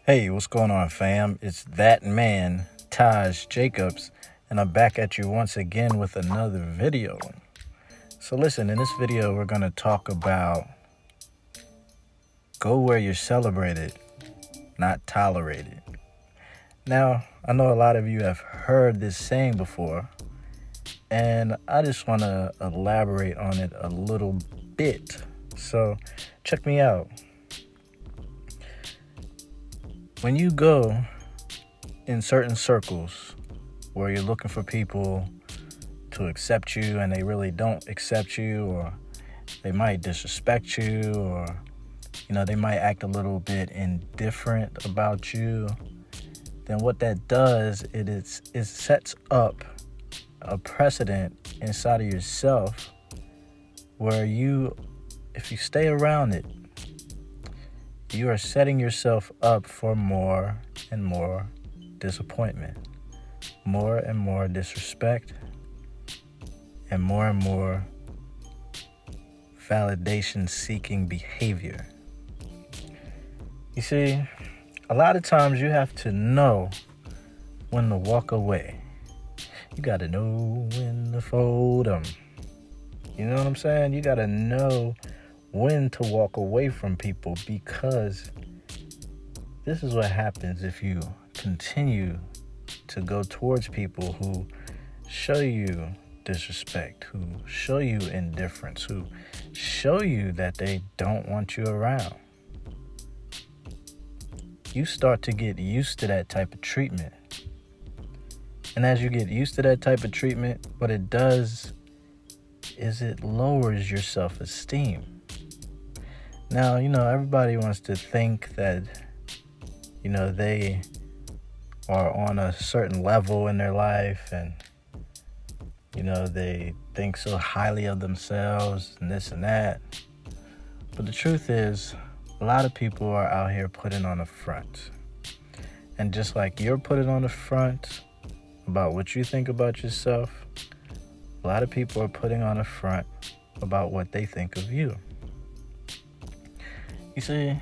Hey, what's going on, fam? It's that man, Taj Jacobs, and I'm back at you once again with another video. So, listen, in this video, we're going to talk about go where you're celebrated, not tolerated. Now, I know a lot of you have heard this saying before, and I just want to elaborate on it a little bit. So, check me out. When you go in certain circles where you're looking for people to accept you and they really don't accept you, or they might disrespect you, or they might act a little bit indifferent about you, then what that does it sets up a precedent inside of yourself where if you stay around it, you are setting yourself up for more and more disappointment, more and more disrespect, and more validation-seeking behavior. You see, a lot of times you have to know when to walk away. You got to know when to fold 'em. You know what I'm saying? You got to know when to walk away from people, because this is what happens if you continue to go towards people who show you disrespect, who show you indifference, who show you that they don't want you around. You start to get used to that type of treatment. And as you get used to that type of treatment, what it does is it lowers your self-esteem. Now, everybody wants to think that, they are on a certain level in their life, and, they think so highly of themselves and this and that. But the truth is, a lot of people are out here putting on a front. And just like you're putting on a front about what you think about yourself, a lot of people are putting on a front about what they think of you. You see,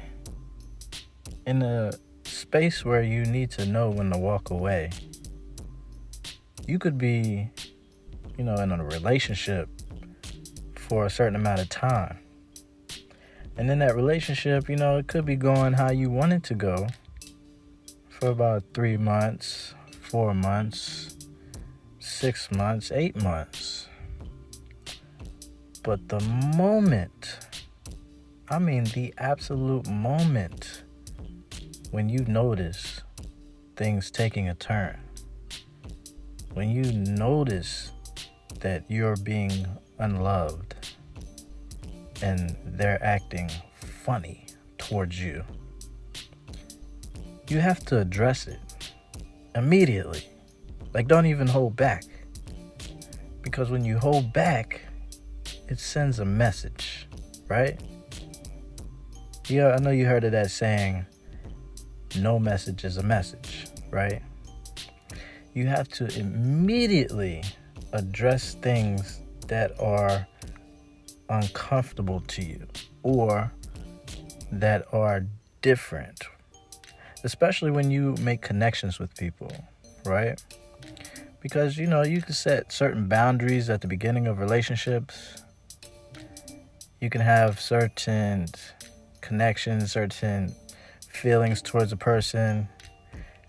in a space where you need to know when to walk away, you could be, in a relationship for a certain amount of time. And in that relationship, it could be going how you want it to go for about 3 months, 4 months, 6 months, 8 months. But the absolute moment when you notice things taking a turn, when you notice that you're being unloved and they're acting funny towards you, you have to address it immediately. Like, don't even hold back. Because when you hold back, it sends a message, right? Yeah, I know you heard of that saying, no message is a message, right? You have to immediately address things that are uncomfortable to you or that are different, especially when you make connections with people, right? Because, you can set certain boundaries at the beginning of relationships. You can have certain connections, certain feelings towards a person,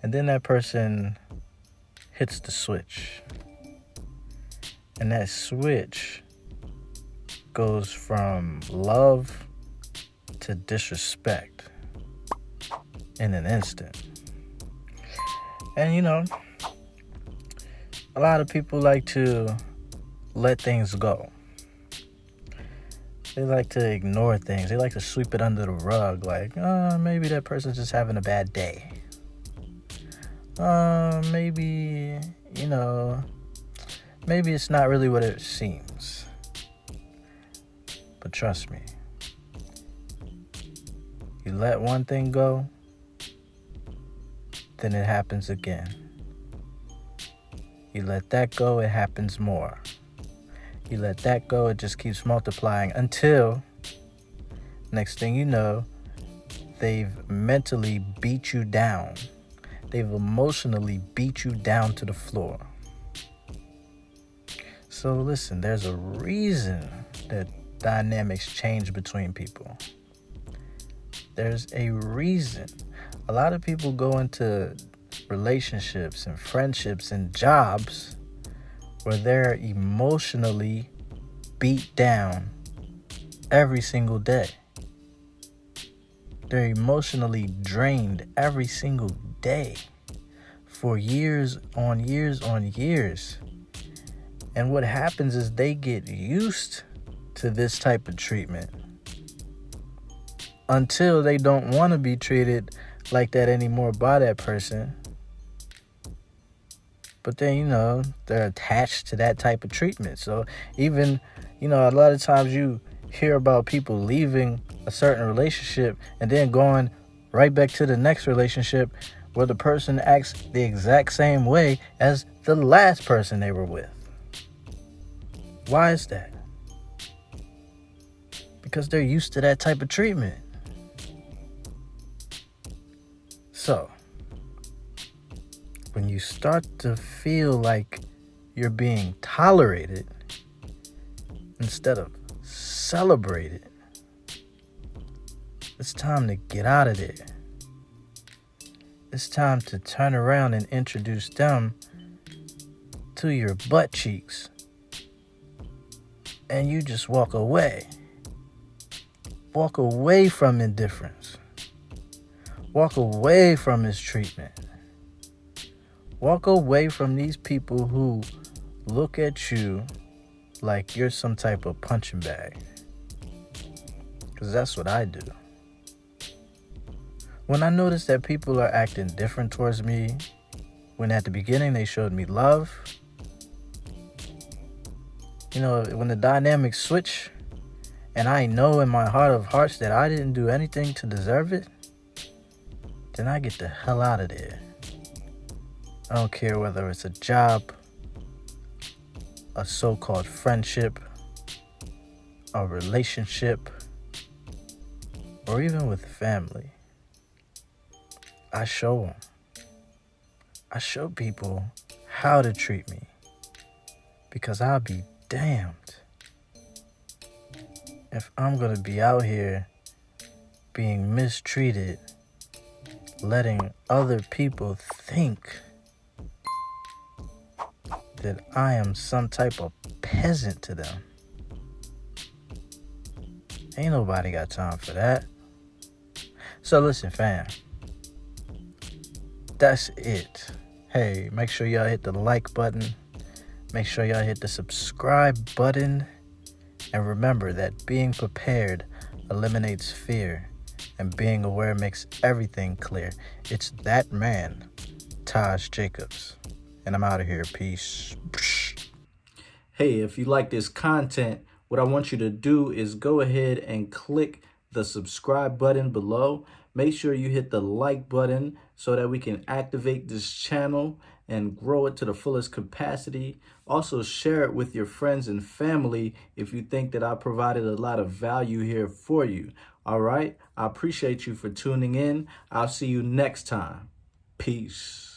and then that person hits the switch. And that switch goes from love to disrespect in an instant. And a lot of people like to let things go. They like to ignore things. They like to sweep it under the rug, like, maybe that person's just having a bad day. Maybe it's not really what it seems. But trust me, you let one thing go, then it happens again. You let that go, it happens more. You let that go, it just keeps multiplying until next thing you know, they've mentally beat you down. They've emotionally beat you down to the floor. So listen, there's a reason that dynamics change between people. There's a reason. A lot of people go into relationships and friendships and jobs where they're emotionally beat down every single day. They're emotionally drained every single day for years on years on years. And what happens is they get used to this type of treatment until they don't want to be treated like that anymore by that person. But then, they're attached to that type of treatment. So even, a lot of times you hear about people leaving a certain relationship and then going right back to the next relationship where the person acts the exact same way as the last person they were with. Why is that? Because they're used to that type of treatment. So, when you start to feel like you're being tolerated instead of celebrated, it's time to get out of there. It's time to turn around and introduce them to your butt cheeks. And you just walk away. Walk away from indifference. Walk away from mistreatment. Walk away from these people who look at you like you're some type of punching bag. Because that's what I do. When I notice that people are acting different towards me, when at the beginning they showed me love, when the dynamics switch and I know in my heart of hearts that I didn't do anything to deserve it, then I get the hell out of there. I don't care whether it's a job, a so-called friendship, a relationship, or even with family. I show them. I show people how to treat me, because I'll be damned if I'm gonna be out here being mistreated, letting other people think that I am some type of peasant to them. Ain't nobody got time for that. So listen, fam, that's it. Hey, make sure y'all hit the like button. Make sure y'all hit the subscribe button. And remember that being prepared eliminates fear, and being aware makes everything clear. It's that man, Taj Jacobs. And I'm out of here. Peace. Hey, if you like this content, what I want you to do is go ahead and click the subscribe button below. Make sure you hit the like button so that we can activate this channel and grow it to the fullest capacity. Also, share it with your friends and family if you think that I provided a lot of value here for you. All right? I appreciate you for tuning in. I'll see you next time. Peace.